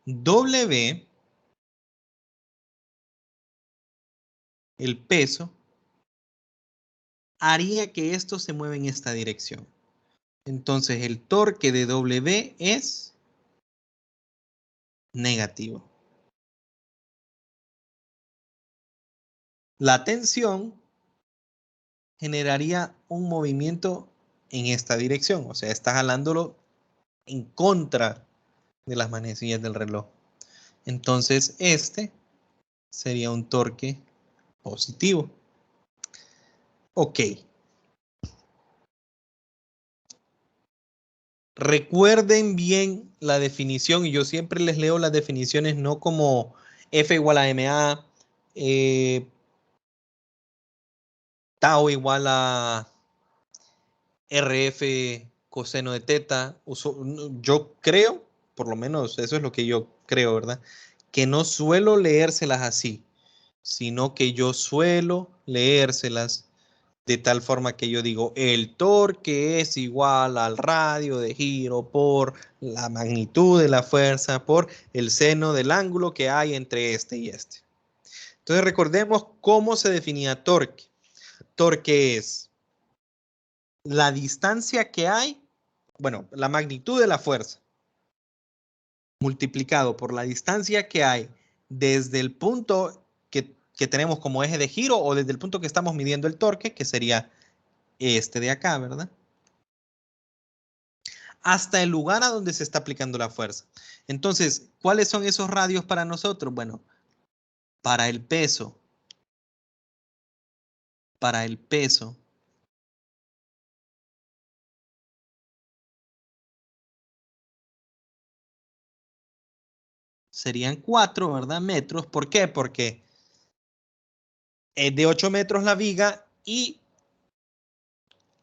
W, el peso, haría que esto se mueva en esta dirección. Entonces el torque de W es negativo. La tensión generaría un movimiento en esta dirección, o sea, está jalándolo en contra de las manecillas del reloj. Entonces este sería un torque positivo. Ok. Recuerden bien la definición y yo siempre les leo las definiciones no como F igual a MA, tau igual a RF coseno de teta. Yo creo, por lo menos eso es lo que yo creo, ¿verdad? Que no suelo leérselas así, sino que yo suelo leérselas de tal forma que yo digo, el torque es igual al radio de giro por la magnitud de la fuerza por el seno del ángulo que hay entre este y este. Entonces recordemos cómo se definía torque. Torque es la distancia que hay, bueno, la magnitud de la fuerza multiplicado por la distancia que hay desde el punto que tenemos como eje de giro o desde el punto que estamos midiendo el torque, que sería este de acá, ¿verdad? Hasta el lugar a donde se está aplicando la fuerza. Entonces, ¿cuáles son esos radios para nosotros? Bueno, para el peso, serían 4, ¿verdad? Metros. ¿Por qué? Porque es de 8 metros la viga y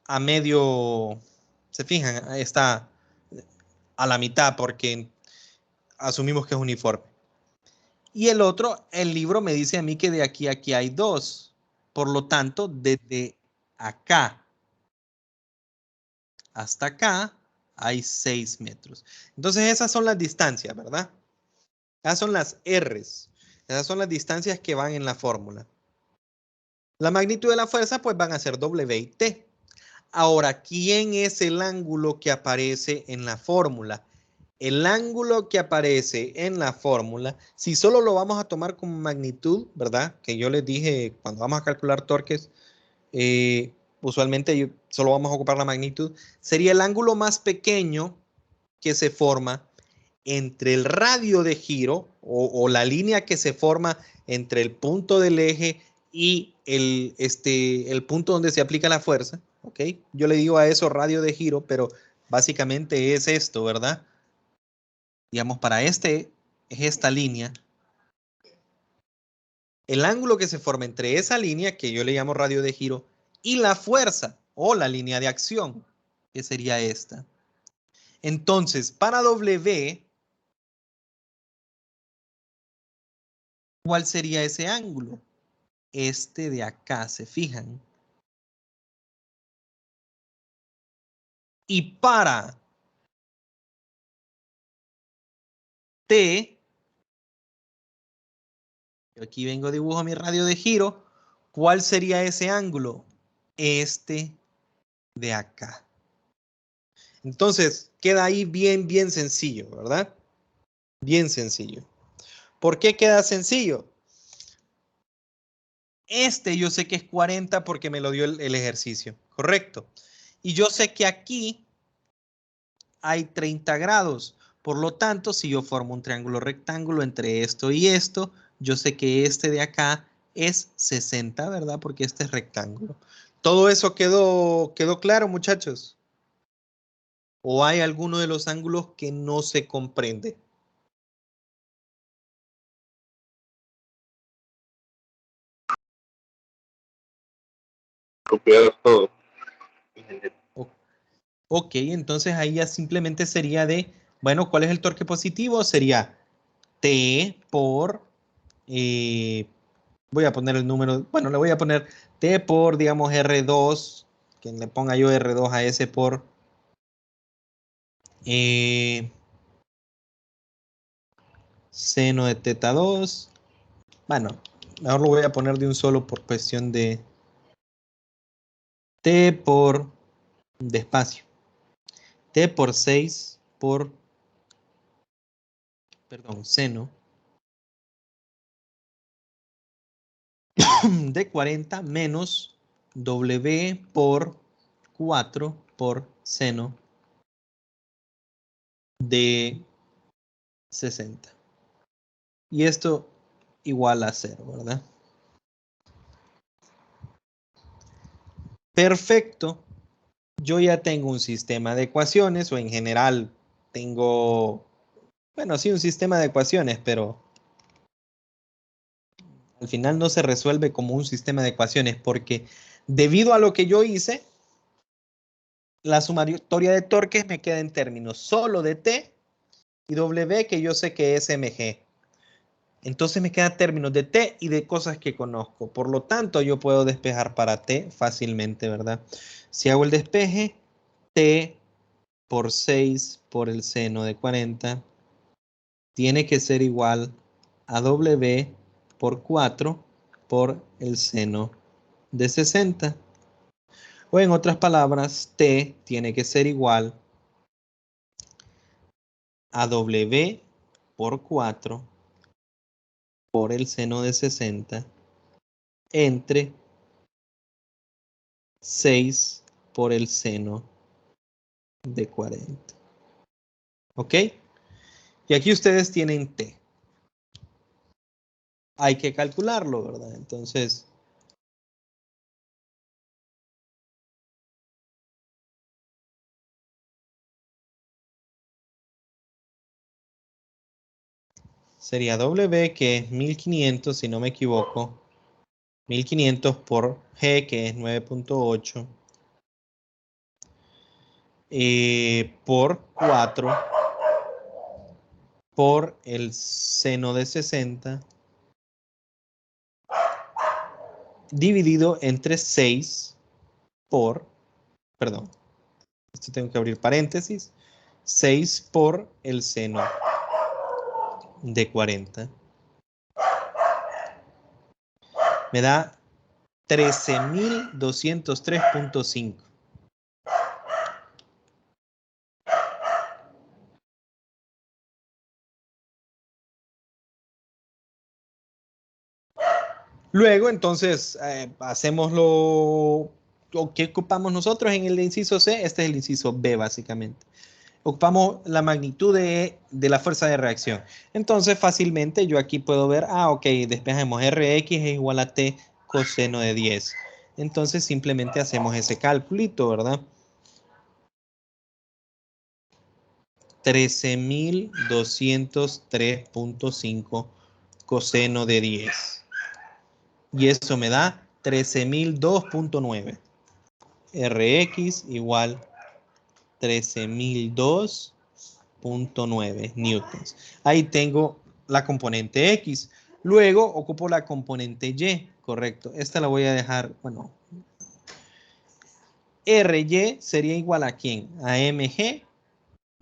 a medio, se fijan, está a la mitad porque asumimos que es uniforme. Y el otro, el libro me dice a mí que de aquí a aquí hay 2. Por lo tanto, desde acá hasta acá hay 6 metros. Entonces esas son las distancias, ¿verdad? Esas son las R's. Esas son las distancias que van en la fórmula. La magnitud de la fuerza pues van a ser W y T. Ahora, ¿quién es el ángulo que aparece en la fórmula? El ángulo que aparece en la fórmula, si solo lo vamos a tomar como magnitud, ¿verdad? Que yo les dije cuando vamos a calcular torques, usualmente solo vamos a ocupar la magnitud, sería el ángulo más pequeño que se forma entre el radio de giro o la línea que se forma entre el punto del eje y el punto donde se aplica la fuerza, ¿ok? Yo le digo a eso radio de giro, pero básicamente es esto, ¿verdad? Digamos, para este es esta línea. El ángulo que se forma entre esa línea, que yo le llamo radio de giro, y la fuerza o la línea de acción, que sería esta. Entonces, para W, ¿cuál sería ese ángulo? Este de acá, ¿se fijan? Y para T, yo aquí vengo, dibujo mi radio de giro, ¿cuál sería ese ángulo? Este de acá. Entonces, queda ahí bien sencillo, ¿verdad? Bien sencillo. ¿Por qué queda sencillo? Este yo sé que es 40 porque me lo dio el ejercicio, ¿correcto? Y yo sé que aquí hay 30 grados. Por lo tanto, si yo formo un triángulo rectángulo entre esto y esto, yo sé que este de acá es 60, ¿verdad? Porque este es rectángulo. ¿Todo eso quedó claro, muchachos? ¿O hay alguno de los ángulos que no se comprende? Copiados todo. Ok, entonces ahí ya simplemente sería de, bueno, ¿cuál es el torque positivo? Sería T por, voy a poner el número, bueno, le voy a poner T por, digamos, R2, que le ponga yo R2 a S por seno de teta 2. Bueno, mejor lo voy a poner de un solo por cuestión de T por despacio. T por 6 por, perdón, seno de 40 menos W por 4 por seno de 60. Y esto igual a 0, ¿verdad? Perfecto. Yo ya tengo un sistema de ecuaciones o en general tengo, bueno, sí, un sistema de ecuaciones, pero al final no se resuelve como un sistema de ecuaciones porque debido a lo que yo hice, la sumatoria de torques me queda en términos solo de T y W, que yo sé que es mg. Entonces me quedan términos de T y de cosas que conozco. Por lo tanto, yo puedo despejar para T fácilmente, ¿verdad? Si hago el despeje, T por 6 por el seno de 40 tiene que ser igual a W por 4 por el seno de 60. O en otras palabras, T tiene que ser igual a W por 4 por el seno de 60 entre 6 por el seno de 40. ¿Ok? Y aquí ustedes tienen T. Hay que calcularlo, ¿verdad? Entonces, sería W, que es 1500, si no me equivoco. 1500 por G, que es 9.8. Por 4 por el seno de 60 dividido entre 6 por, perdón, esto tengo que abrir paréntesis, 6 por el seno de 40. Me da 13.203.5. Luego, entonces, hacemos lo que ocupamos nosotros en el inciso C. Este es el inciso B, básicamente. Ocupamos la magnitud de la fuerza de reacción. Entonces, fácilmente yo aquí puedo ver, ok, despejemos Rx es igual a T coseno de 10. Entonces, simplemente hacemos ese calculito, ¿verdad? 13.203.5 coseno de 10. Y eso me da 13.002.9. Rx igual 13.002.9 newtons. Ahí tengo la componente X. Luego ocupo la componente Y, correcto. Esta la voy a dejar, bueno. RY sería igual a ¿quién? A mg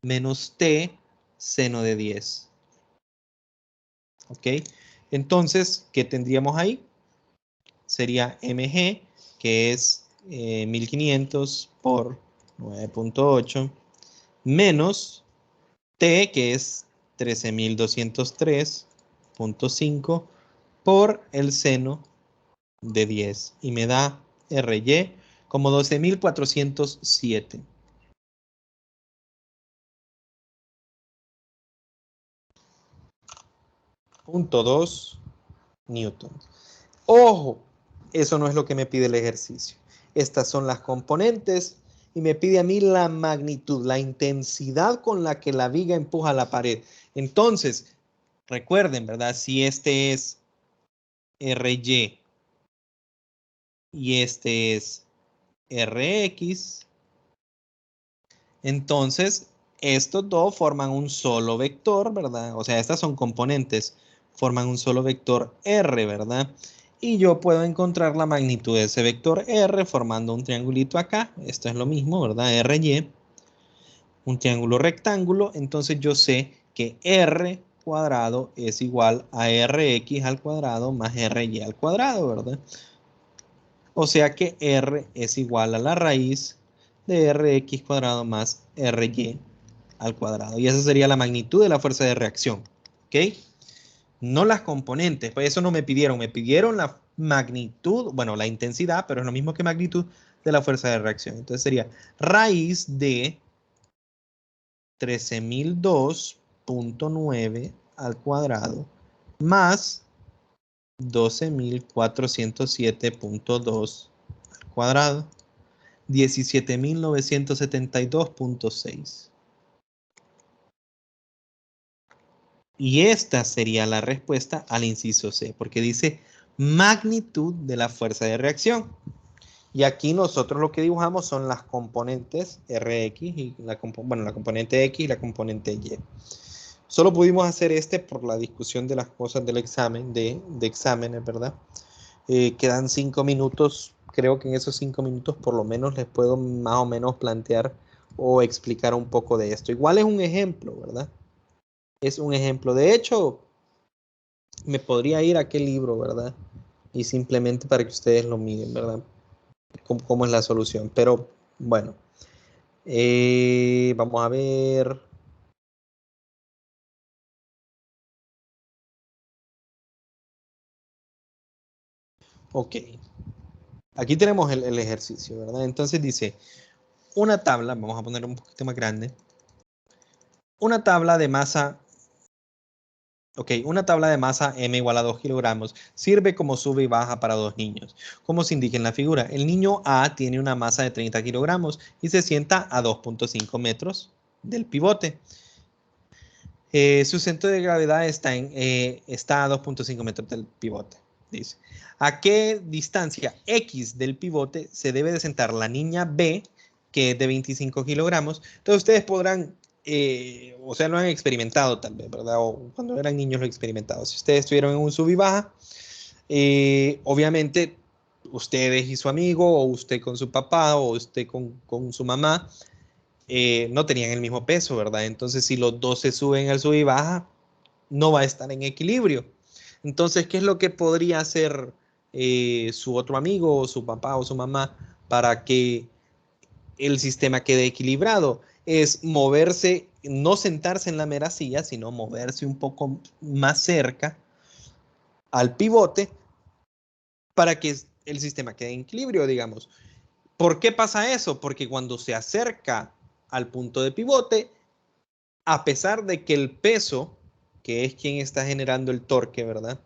menos T seno de 10. ¿Ok? Entonces, ¿qué tendríamos ahí? Sería mg, que es 1500 por 9.8, menos T, que es 13.203.5 por el seno de 10. Y me da RY como 12.407. .2 newtons. Ojo, eso no es lo que me pide el ejercicio. Estas son las componentes y me pide a mí la magnitud, la intensidad con la que la viga empuja la pared. Entonces, recuerden, ¿verdad? Si este es RY y este es Rx, entonces estos dos forman un solo vector, ¿verdad? O sea, estas son componentes, forman un solo vector R, ¿verdad? Y yo puedo encontrar la magnitud de ese vector R formando un triangulito acá. Esto es lo mismo, ¿verdad? RY, un triángulo rectángulo. Entonces yo sé que R cuadrado es igual a Rx al cuadrado más RY al cuadrado, ¿verdad? O sea que R es igual a la raíz de Rx cuadrado más Ry al cuadrado. Y esa sería la magnitud de la fuerza de reacción. ¿Ok? No las componentes, pues eso no me pidieron la magnitud, bueno, la intensidad, pero es lo mismo que magnitud de la fuerza de reacción. Entonces sería raíz de 13.002.9 al cuadrado más 12.407.2 al cuadrado, 17.972.6. Y esta sería la respuesta al inciso C, porque dice magnitud de la fuerza de reacción. Y aquí nosotros lo que dibujamos son las componentes Rx y la componente X y la componente Y. Solo pudimos hacer por la discusión de las cosas del examen, de exámenes, ¿verdad? Quedan 5 minutos. Creo que en esos 5 minutos por lo menos les puedo más o menos plantear o explicar un poco de esto. Igual es un ejemplo, ¿verdad? Es un ejemplo. De hecho, me podría ir a aquel libro, ¿verdad? Y simplemente para que ustedes lo miren, ¿verdad? Cómo es la solución. Pero bueno, vamos a ver. Ok, aquí tenemos el ejercicio, ¿verdad? Entonces dice, una tabla, vamos a poner un poquito más grande, una tabla de masa, ok, una tabla de masa m igual a 2 kilogramos sirve como sube y baja para dos niños, como se indica en la figura. El niño A tiene una masa de 30 kilogramos y se sienta a 2.5 metros del pivote. Su centro de gravedad está a 2.5 metros del pivote, dice. ¿A qué distancia X del pivote se debe de sentar la niña B, que es de 25 kilogramos? Entonces ustedes podrán, o sea, lo han experimentado tal vez, ¿verdad? O cuando eran niños lo han experimentado. Si ustedes estuvieron en un sub y baja, obviamente ustedes y su amigo, o usted con su papá, o usted con su mamá, no tenían el mismo peso, ¿verdad? Entonces, si los dos se suben al sub y baja, no va a estar en equilibrio. Entonces, ¿qué es lo que podría hacer su otro amigo, o su papá, o su mamá para que el sistema quede equilibrado? Es moverse, no sentarse en la mera silla, sino moverse un poco más cerca al pivote para que el sistema quede en equilibrio, digamos. ¿Por qué pasa eso? Porque cuando se acerca al punto de pivote, a pesar de que el peso, que es quien está generando el torque, ¿verdad?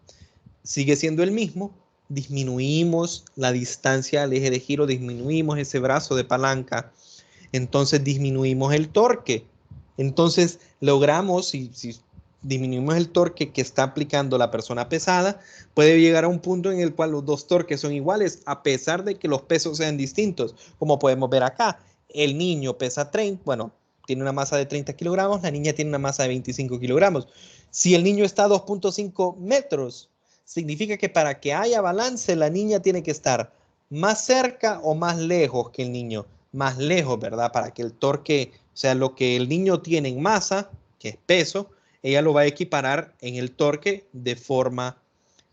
Sigue siendo el mismo, disminuimos la distancia al eje de giro, disminuimos ese brazo de palanca, entonces disminuimos el torque. Entonces logramos, si disminuimos el torque que está aplicando la persona pesada, puede llegar a un punto en el cual los dos torques son iguales, a pesar de que los pesos sean distintos, como podemos ver acá. El niño pesa 30, bueno, tiene una masa de 30 kilogramos, la niña tiene una masa de 25 kilogramos. Si el niño está a 2.5 metros, significa que para que haya balance, la niña tiene que estar más cerca o más lejos que el niño. Más lejos, ¿verdad? Para que el torque, o sea, lo que el niño tiene en masa, que es peso, ella lo va a equiparar en el torque en forma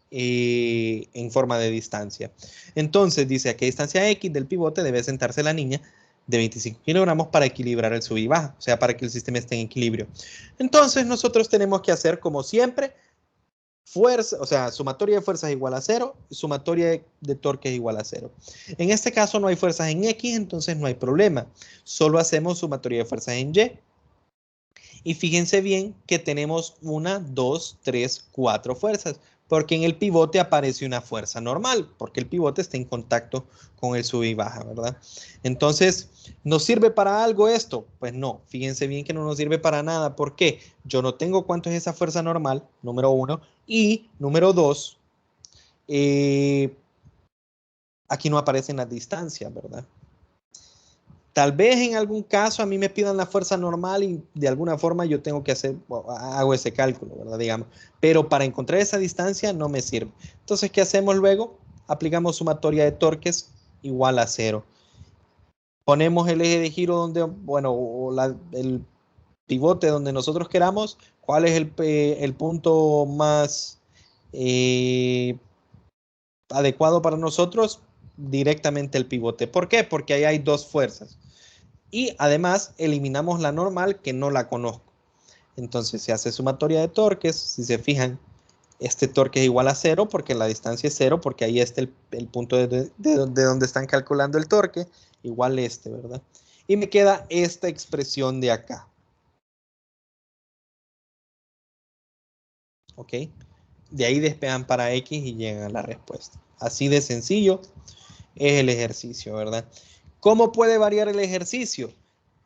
de distancia. Entonces dice, ¿a qué distancia X del pivote debe sentarse la niña de 25 kilogramos para equilibrar el sub y baja? O sea, para que el sistema esté en equilibrio. Entonces nosotros tenemos que hacer como siempre, fuerza, o sea, sumatoria de fuerzas igual a 0, sumatoria de torque es igual a 0. En este caso no hay fuerzas en X, entonces no hay problema. Solo hacemos sumatoria de fuerzas en Y. Y fíjense bien que tenemos 1, 2, 3, 4 fuerzas, porque en el pivote aparece una fuerza normal, porque el pivote está en contacto con el sub y baja, ¿verdad? Entonces, ¿nos sirve para algo esto? Pues no, fíjense bien que no nos sirve para nada. ¿Por qué? Yo no tengo cuánto es esa fuerza normal, número 1, y número 2, aquí no aparecen las distancias, ¿verdad? Tal vez en algún caso a mí me pidan la fuerza normal y de alguna forma yo tengo que hago ese cálculo, ¿verdad? Digamos. Pero para encontrar esa distancia no me sirve. Entonces, ¿qué hacemos luego? Aplicamos sumatoria de torques igual a 0. Ponemos el eje de giro donde, bueno, el pivote donde nosotros queramos. ¿Cuál es el punto más adecuado para nosotros? Directamente el pivote. ¿Por qué? Porque ahí hay dos fuerzas. Y además eliminamos la normal que no la conozco. Entonces se hace sumatoria de torques. Si se fijan, este torque es igual a 0 porque la distancia es 0, porque ahí está el punto de donde están calculando el torque, igual ¿verdad? Y me queda esta expresión de acá. ¿Ok? De ahí despejan para X y llegan a la respuesta. Así de sencillo es el ejercicio, ¿verdad? ¿Cómo puede variar el ejercicio?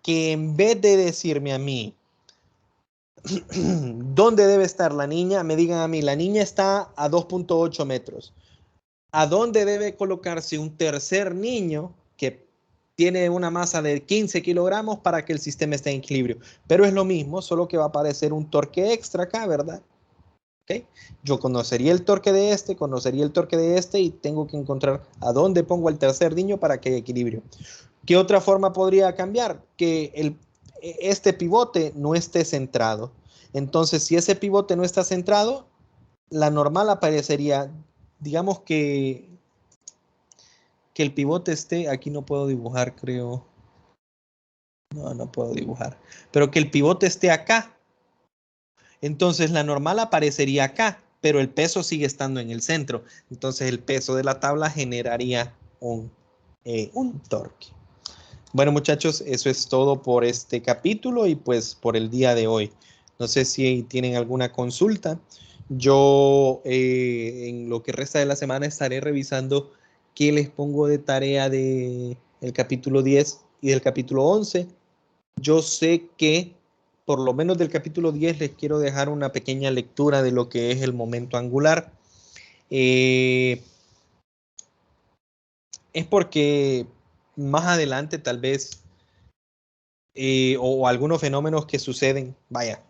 Que en vez de decirme a mí ¿dónde debe estar la niña? Me digan a mí, la niña está a 2.8 metros. ¿A dónde debe colocarse un tercer niño que tiene una masa de 15 kilogramos para que el sistema esté en equilibrio? Pero es lo mismo, solo que va a aparecer un torque extra acá, ¿verdad? ¿Okay? Yo conocería el torque de este, conocería el torque de este y tengo que encontrar a dónde pongo el tercer niño para que haya equilibrio. ¿Qué otra forma podría cambiar? Que este pivote no esté centrado. Entonces, si ese pivote no está centrado, la normal aparecería, digamos que el pivote esté, aquí no puedo dibujar, creo. No puedo dibujar. Pero que el pivote esté acá. Entonces la normal aparecería acá, pero el peso sigue estando en el centro. Entonces el peso de la tabla generaría un torque. Bueno, muchachos, eso es todo por este capítulo y pues por el día de hoy. No sé si tienen alguna consulta. Yo en lo que resta de la semana estaré revisando qué les pongo de tarea del capítulo 10 y del capítulo 11. Yo sé que por lo menos del capítulo 10 les quiero dejar una pequeña lectura de lo que es el momento angular. Es porque más adelante tal vez o algunos fenómenos que suceden, vaya,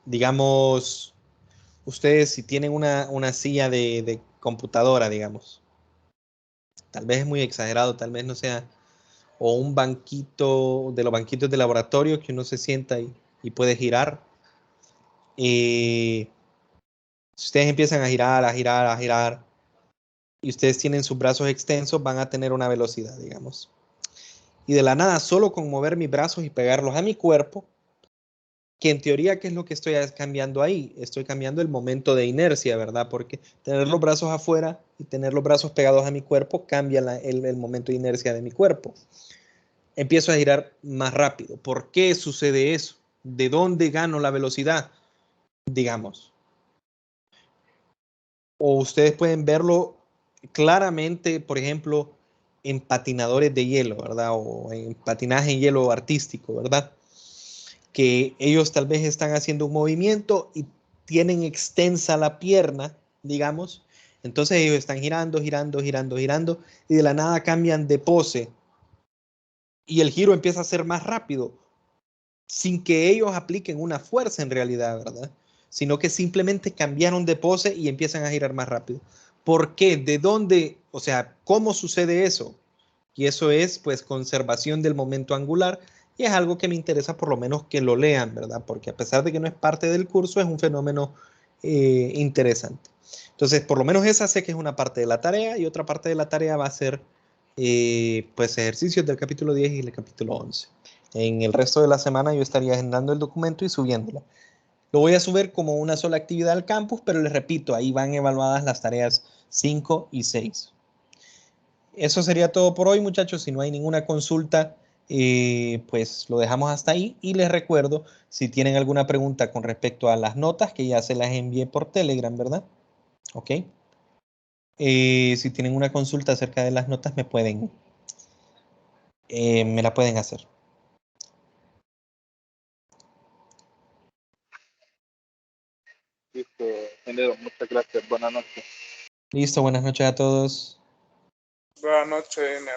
digamos, ustedes si tienen una silla de computadora, digamos, tal vez es muy exagerado, tal vez no sea, o un banquito de los banquitos de laboratorio que uno se sienta y puede girar. Si ustedes empiezan a girar, a girar, a girar, y ustedes tienen sus brazos extensos, van a tener una velocidad, digamos. Y de la nada, solo con mover mis brazos y pegarlos a mi cuerpo, que en teoría, ¿qué es lo que estoy cambiando ahí? Estoy cambiando el momento de inercia, ¿verdad? Porque tener los brazos afuera y tener los brazos pegados a mi cuerpo cambia el momento de inercia de mi cuerpo. Empiezo a girar más rápido. ¿Por qué sucede eso? ¿De dónde gano la velocidad? Digamos. O ustedes pueden verlo claramente, por ejemplo, en patinadores de hielo, ¿verdad? O en patinaje en hielo artístico, ¿verdad? Que ellos tal vez están haciendo un movimiento y tienen extensa la pierna, digamos. Entonces ellos están girando, girando, girando, girando y de la nada cambian de pose y el giro empieza a ser más rápido sin que ellos apliquen una fuerza en realidad, ¿verdad? Sino que simplemente cambiaron de pose y empiezan a girar más rápido. ¿Por qué? ¿De dónde? O sea, ¿cómo sucede eso? Y eso es pues conservación del momento angular y es algo que me interesa por lo menos que lo lean, ¿verdad? Porque a pesar de que no es parte del curso, es un fenómeno interesante. Entonces, por lo menos esa sé que es una parte de la tarea y otra parte de la tarea va a ser pues ejercicios del capítulo 10 y el capítulo 11. En el resto de la semana yo estaría agendando el documento y subiéndolo. Lo voy a subir como una sola actividad al campus, pero les repito, ahí van evaluadas las tareas 5 y 6. Eso sería todo por hoy, muchachos. Si no hay ninguna consulta, pues lo dejamos hasta ahí. Y les recuerdo, si tienen alguna pregunta con respecto a las notas, que ya se las envié por Telegram, ¿verdad? Ok. Si tienen una consulta acerca de las notas, me la pueden hacer. Listo, ingeniero, muchas gracias. Buenas noches. Listo, buenas noches a todos. Buenas noches, Ener.